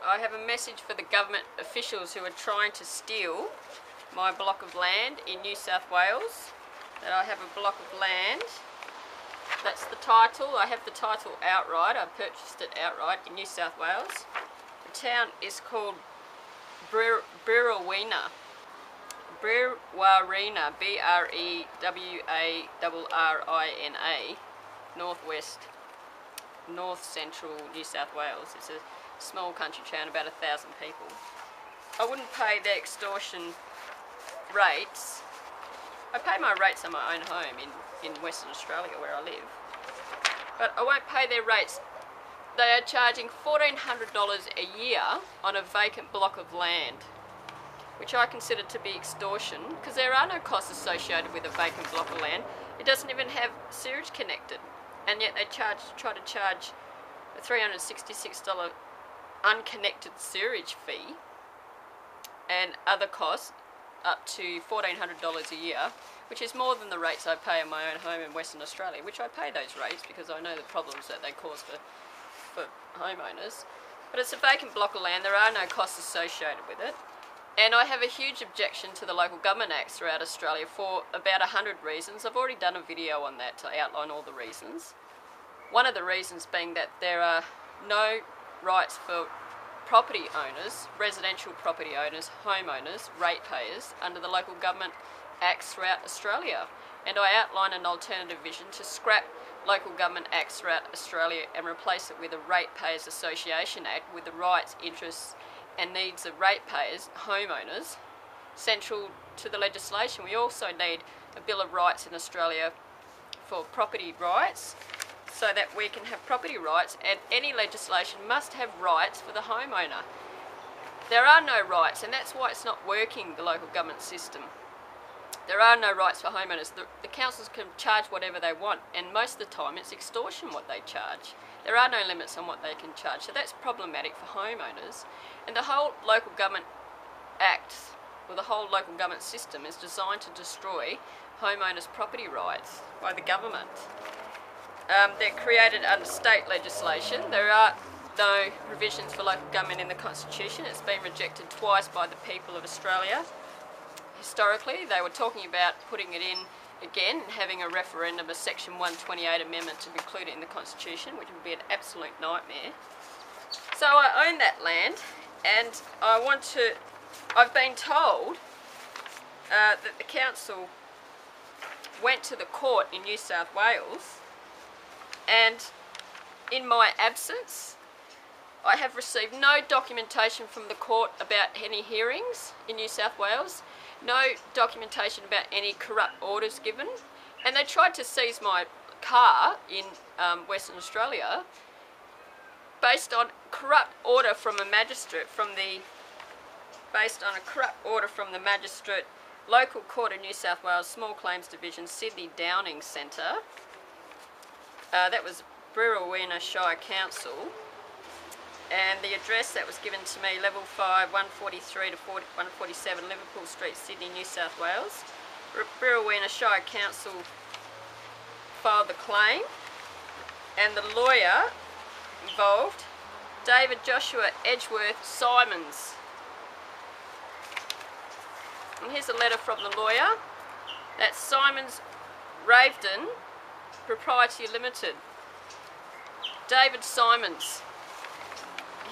I have a message for the government officials who are trying to steal my block of land in New South Wales. That I have a block of land. That's the title. I have the title outright. I purchased it outright in New South Wales. The town is called Brewarrina. Brewarrina, B-R-E-W-A-R-R-I-N-A, northwest, north central New South Wales. It's a small country town, about 1,000 people. I wouldn't pay the extortion rates. I pay my rates on my own home in Western Australia where I live, but I won't pay their rates. They are charging $1,400 a year on a vacant block of land, which I consider to be extortion, because there are no costs associated with a vacant block of land. It doesn't even have sewage connected, and yet they try to charge a $366 unconnected sewerage fee and other costs up to $1,400 a year, which is more than the rates I pay in my own home in Western Australia, which I pay those rates because I know the problems that they cause for homeowners. But it's a vacant block of land, there are no costs associated with it. And I have a huge objection to the Local Government Acts throughout Australia for about 100 reasons. I've already done a video on that to outline all the reasons. One of the reasons being that there are no rights for property owners, residential property owners, homeowners, ratepayers under the Local Government Acts throughout Australia. And I outline an alternative vision to scrap Local Government Acts throughout Australia and replace it with a Ratepayers Association Act with the rights, interests and needs of ratepayers, homeowners, central to the legislation. We also need a Bill of Rights in Australia for property rights, so that we can have property rights, and any legislation must have rights for the homeowner. There are no rights, and that's why it's not working, the local government system. There are no rights for homeowners. The councils can charge whatever they want, and most of the time it's extortion what they charge. There are no limits on what they can charge, so that's problematic for homeowners. And the whole Local Government Act, or the whole local government system, is designed to destroy homeowners' property rights by the government. They're created under state legislation. There are no provisions for local government in the Constitution. It's been rejected twice by the people of Australia. Historically, they were talking about putting it in again and having a referendum, a Section 128 amendment to include it in the Constitution, which would be an absolute nightmare. So I own that land, and I've been told that the council went to the court in New South Wales, and in my absence I have received no documentation from the court about any hearings in New South Wales, no documentation about any corrupt orders given, and they tried to seize my car in Western Australia based on corrupt order from a magistrate Magistrate, Local Court of New South Wales, Small Claims Division, Sydney Downing Centre. That was Brewarrina Shire Council, and the address that was given to me, level 5, 143 to 147 Liverpool Street, Sydney, New South Wales. Brewarrina Shire Council filed the claim, and the lawyer involved, David Joshua Edgeworth Simmons. And here's a letter from the lawyer. That's Simmons Ravden Proprietary Limited. David Simmons.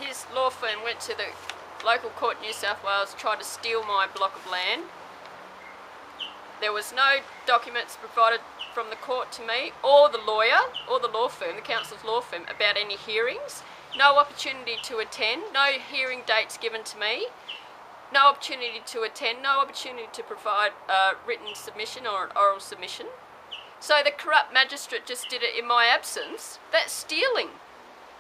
His law firm went to the local court in New South Wales, tried to steal my block of land. There was no documents provided from the court to me or the lawyer or the law firm, the council's law firm, about any hearings. No opportunity to attend, no hearing dates given to me, no opportunity to attend, no opportunity to provide a written submission or an oral submission. So the corrupt magistrate just did it in my absence. That's stealing.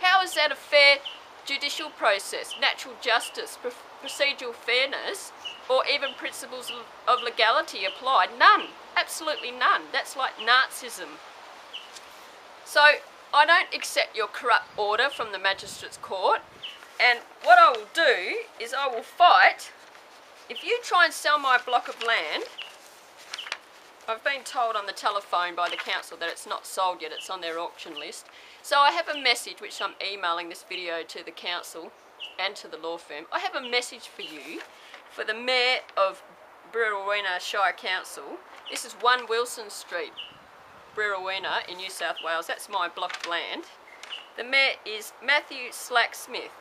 How is that a fair judicial process, natural justice, procedural fairness, or even principles of legality applied? None. Absolutely none. That's like Nazism. So I don't accept your corrupt order from the magistrate's court, and what I will do is I will fight. If you try and sell my block of land, I've been told on the telephone by the council that it's not sold yet, it's on their auction list. So I have a message which I'm emailing this video to the council and to the law firm, I have a message for you, for the Mayor of Brewarrina Shire Council. This is 1 Wilson Street, Brewarrina in New South Wales. That's my block of land. The Mayor is Matthew SlackSmith,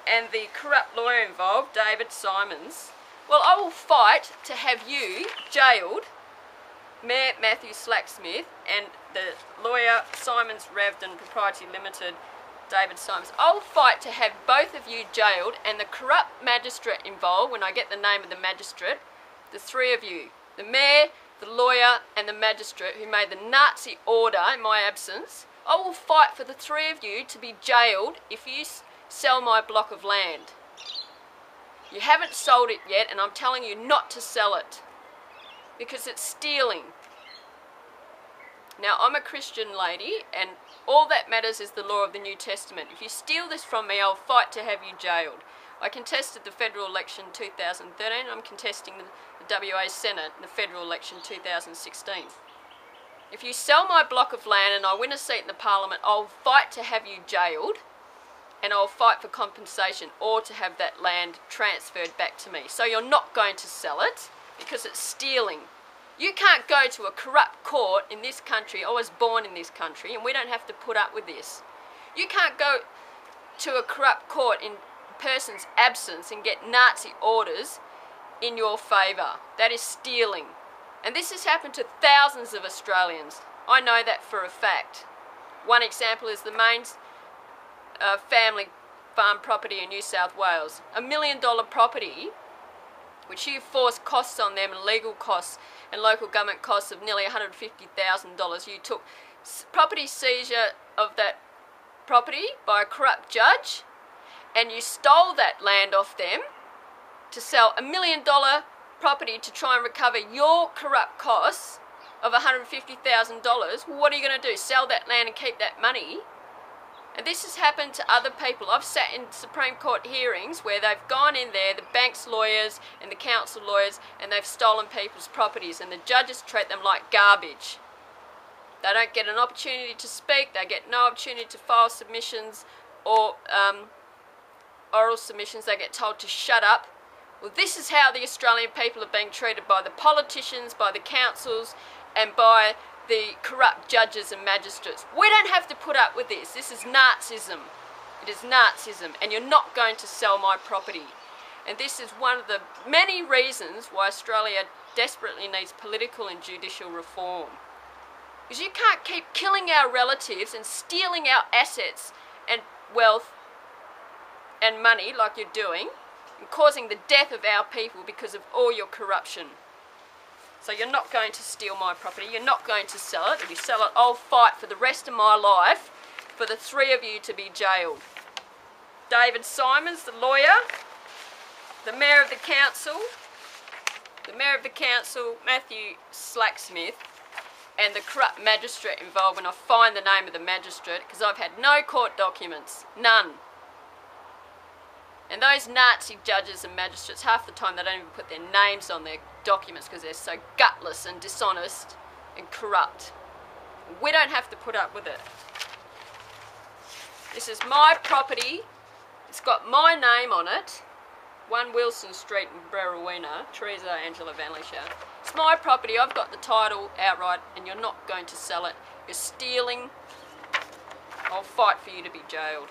and the corrupt lawyer involved, David Simmons. Well, I will fight to have you jailed, Mayor Matthew SlackSmith, and the lawyer Simmons Ravden Proprietary Limited, David Simmons. I'll fight to have both of you jailed, and the corrupt magistrate involved, when I get the name of the magistrate, the 3 of you, the mayor, the lawyer and the magistrate who made the Nazi order in my absence, I will fight for the 3 of you to be jailed if you sell my block of land. You haven't sold it yet, and I'm telling you not to sell it because it's stealing. Now, I'm a Christian lady, and all that matters is the law of the New Testament. If you steal this from me, I'll fight to have you jailed. I contested the federal election 2013. I'm contesting the WA Senate in the federal election 2016. If you sell my block of land and I win a seat in the Parliament, I'll fight to have you jailed, and I'll fight for compensation or to have that land transferred back to me. So you're not going to sell it because it's stealing. You can't go to a corrupt court in this country. I was born in this country, and we don't have to put up with this. You can't go to a corrupt court in a person's absence and get Nazi orders in your favour. That is stealing. And this has happened to thousands of Australians. I know that for a fact. One example is the Mains family farm property in New South Wales. $1 million property, which you forced costs on them, and legal costs and local government costs of nearly $150,000. You took property seizure of that property by a corrupt judge, and you stole that land off them to sell $1 million property to try and recover your corrupt costs of $150,000. What are you going to do? Sell that land and keep that money? And this has happened to other people. I've sat in Supreme Court hearings where they've gone in there, the bank's lawyers and the council lawyers, and they've stolen people's properties, and the judges treat them like garbage. They don't get an opportunity to speak, they get no opportunity to file submissions or oral submissions. They get told to shut up. Well, this is how the Australian people are being treated by the politicians, by the councils, and by the corrupt judges and magistrates. We don't have to put up with this. This is Nazism. It is Nazism, and you're not going to sell my property. And this is one of the many reasons why Australia desperately needs political and judicial reform. Because you can't keep killing our relatives and stealing our assets and wealth and money like you're doing, and causing the death of our people because of all your corruption. So you're not going to steal my property, you're not going to sell it. If you sell it, I'll fight for the rest of my life for the 3 of you to be jailed. David Simmons, the lawyer, the Mayor of the Council, Matthew SlackSmith, and the corrupt magistrate involved when I find the name of the magistrate, because I've had no court documents, none. And those Nazi judges and magistrates, half the time they don't even put their names on their documents because they're so gutless and dishonest and corrupt. We don't have to put up with it. This is my property. It's got my name on it. 1 Wilson Street in Brewarrina, Teresa Angela Van Lisha. It's my property. I've got the title outright, and you're not going to sell it. You're stealing. I'll fight for you to be jailed.